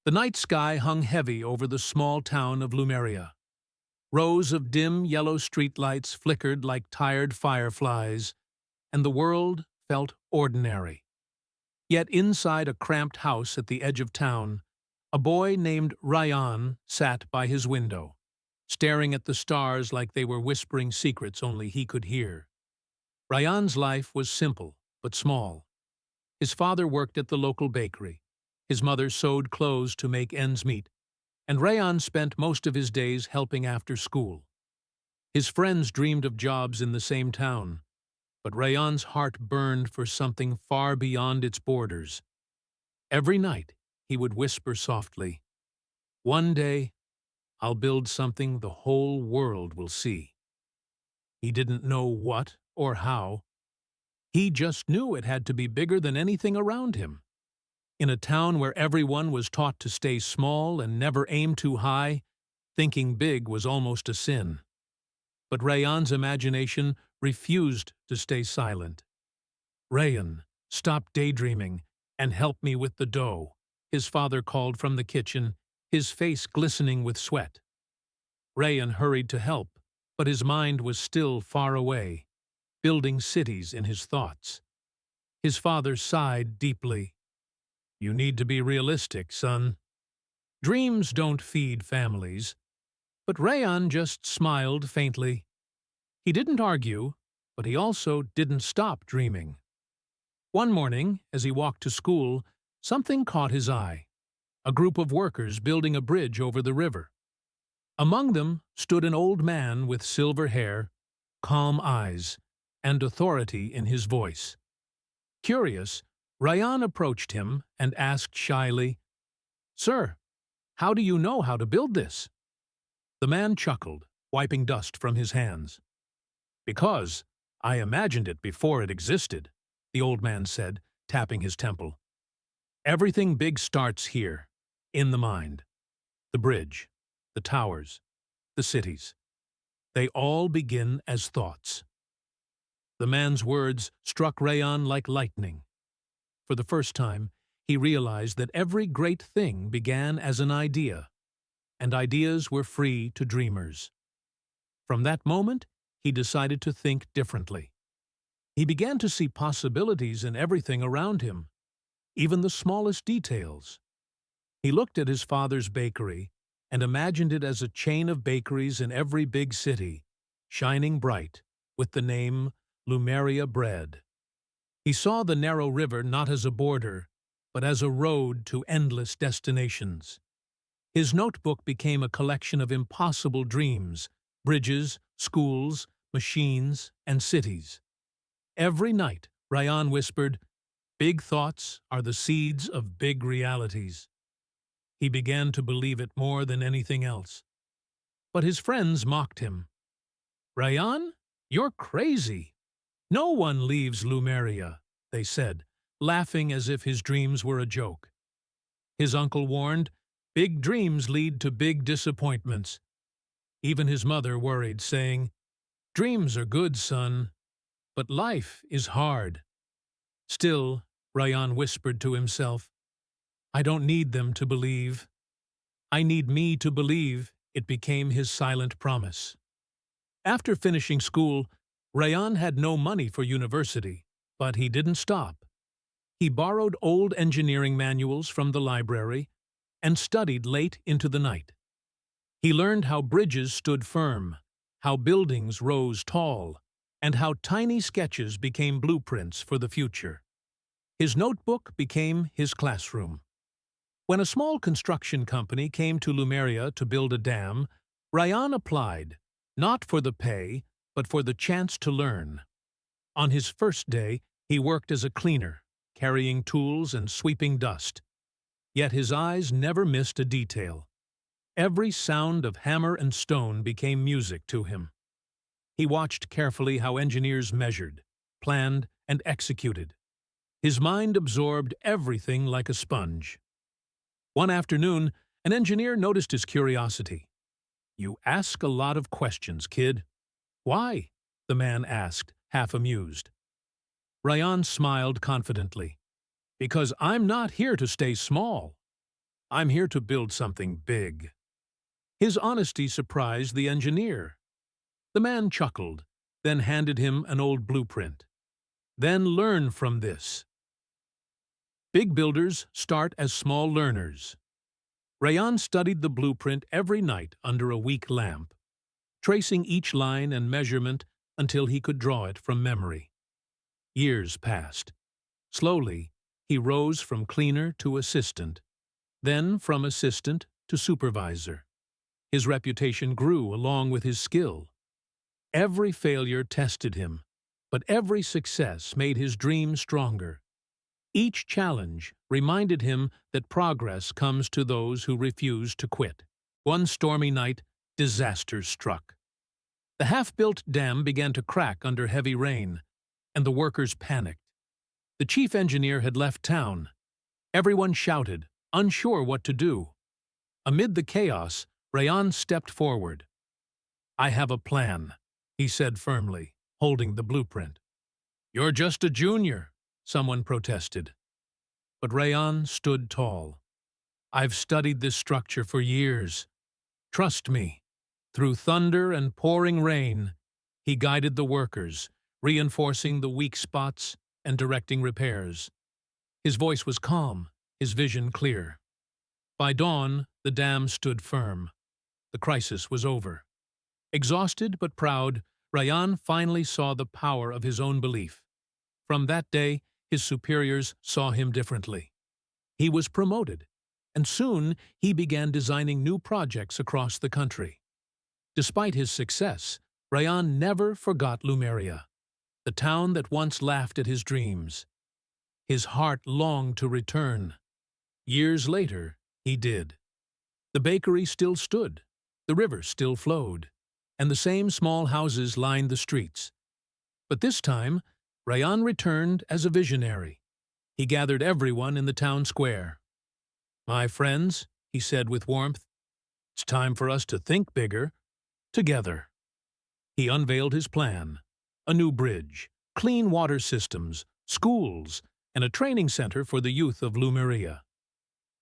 The night sky hung heavy over the small town of Lumeria. Rows of dim yellow streetlights flickered like tired fireflies, and the world felt ordinary. Yet inside a cramped house at the edge of town, a boy named Rayan sat by his window, staring at the stars like they were whispering secrets only he could hear. Rayan's life was simple but small. His father worked at the local bakery. His mother sewed clothes to make ends meet, and Rayan spent most of his days helping after school. His friends dreamed of jobs in the same town, but Rayan's heart burned for something far beyond its borders. Every night, he would whisper softly, "One day, I'll build something the whole world will see." He didn't know what or how. He just knew it had to be bigger than anything around him. In a town where everyone was taught to stay small and never aim too high, thinking big was almost a sin. But Rayan's imagination refused to stay silent. "Rayan, stop daydreaming and help me with the dough," his father called from the kitchen, his face glistening with sweat. Rayan hurried to help, but his mind was still far away, building cities in his thoughts. His father sighed deeply. "You need to be realistic, son. Dreams don't feed families." But Rayan just smiled faintly. He didn't argue, but he also didn't stop dreaming. One morning, as he walked to school, something caught his eye: a group of workers building a bridge over the river. Among them stood an old man with silver hair, calm eyes, and authority in his voice. Curious, Rayan approached him and asked shyly, "Sir, how do you know how to build this?" The man chuckled, wiping dust from his hands. "Because I imagined it before it existed," the old man said, tapping his temple. "Everything big starts here, in the mind. The bridge, the towers, the cities. They all begin as thoughts." The man's words struck Rayan like lightning. For the first time, he realized that every great thing began as an idea, and ideas were free to dreamers. From that moment, he decided to think differently. He began to see possibilities in everything around him, even the smallest details. He looked at his father's bakery and imagined it as a chain of bakeries in every big city, shining bright, with the name Lumeria Bread. He saw the narrow river not as a border, but as a road to endless destinations. His notebook became a collection of impossible dreams: bridges, schools, machines, and cities. Every night, Rayan whispered, "Big thoughts are the seeds of big realities." He began to believe it more than anything else. But his friends mocked him. "Rayan, you're crazy. No one leaves Lumeria," they said, laughing as if his dreams were a joke. His uncle warned, "Big dreams lead to big disappointments." Even his mother worried, saying, "Dreams are good, son, but life is hard." Still, Rayan whispered to himself, "I don't need them to believe. I need me to believe." It became his silent promise. After finishing school, Rayan had no money for university, but he didn't stop. He borrowed old engineering manuals from the library and studied late into the night. He learned how bridges stood firm, how buildings rose tall, and how tiny sketches became blueprints for the future. His notebook became his classroom. When a small construction company came to Lumeria to build a dam, Rayan applied, not for the pay, but for the chance to learn. On his first day, he worked as a cleaner, carrying tools and sweeping dust. Yet his eyes never missed a detail. Every sound of hammer and stone became music to him. He watched carefully how engineers measured, planned, and executed. His mind absorbed everything like a sponge. One afternoon, an engineer noticed his curiosity. "You ask a lot of questions, kid." "Why?" the man asked, half amused. Rayan smiled confidently. "Because I'm not here to stay small. I'm here to build something big." His honesty surprised the engineer. The man chuckled, then handed him an old blueprint. "Then learn from this. Big builders start as small learners." Rayan studied the blueprint every night under a weak lamp, tracing each line and measurement until he could draw it from memory. Years passed. Slowly, he rose from cleaner to assistant, then from assistant to supervisor. His reputation grew along with his skill. Every failure tested him, but every success made his dream stronger. Each challenge reminded him that progress comes to those who refuse to quit. One stormy night, disaster struck. The half-built dam began to crack under heavy rain, and the workers panicked. The chief engineer had left town. Everyone shouted, unsure what to do. Amid the chaos, Rayan stepped forward. "I have a plan," he said firmly, holding the blueprint. "You're just a junior," someone protested. But Rayan stood tall. "I've studied this structure for years. Trust me." Through thunder and pouring rain, he guided the workers, reinforcing the weak spots and directing repairs. His voice was calm, his vision clear. By dawn, the dam stood firm. The crisis was over. Exhausted but proud, Rayan finally saw the power of his own belief. From that day, his superiors saw him differently. He was promoted, and soon he began designing new projects across the country. Despite his success, Rayan never forgot Lumeria, the town that once laughed at his dreams. His heart longed to return. Years later, he did. The bakery still stood, the river still flowed, and the same small houses lined the streets. But this time, Rayan returned as a visionary. He gathered everyone in the town square. "My friends," he said with warmth, "it's time for us to think bigger, together." He unveiled his plan: a new bridge, clean water systems, schools, and a training center for the youth of Lumeria.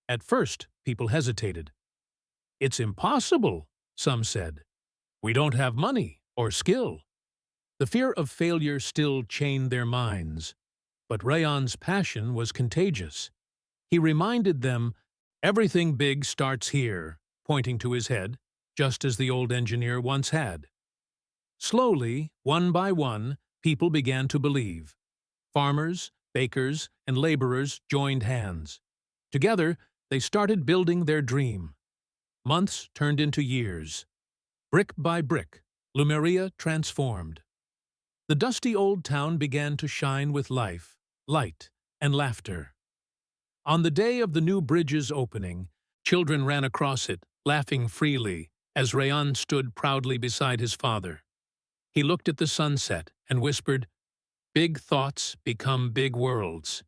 At first, people hesitated. "It's impossible," some said. "We don't have money or skill." The fear of failure still chained their minds, but Rayan's passion was contagious. He reminded them, "Everything big starts here," pointing to his head, just as the old engineer once had. Slowly, one by one, people began to believe. Farmers, bakers, and laborers joined hands. Together, they started building their dream. Months turned into years. Brick by brick, Lumeria transformed. The dusty old town began to shine with life, light, and laughter. On the day of the new bridge's opening, children ran across it, laughing freely, as Rayan stood proudly beside his father. He looked at the sunset and whispered, "Big thoughts become big worlds."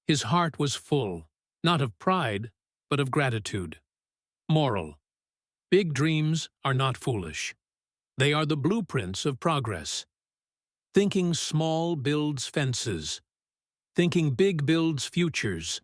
His heart was full, not of pride, but of gratitude. Moral: big dreams are not foolish. They are the blueprints of progress. Thinking small builds fences. Thinking big builds futures.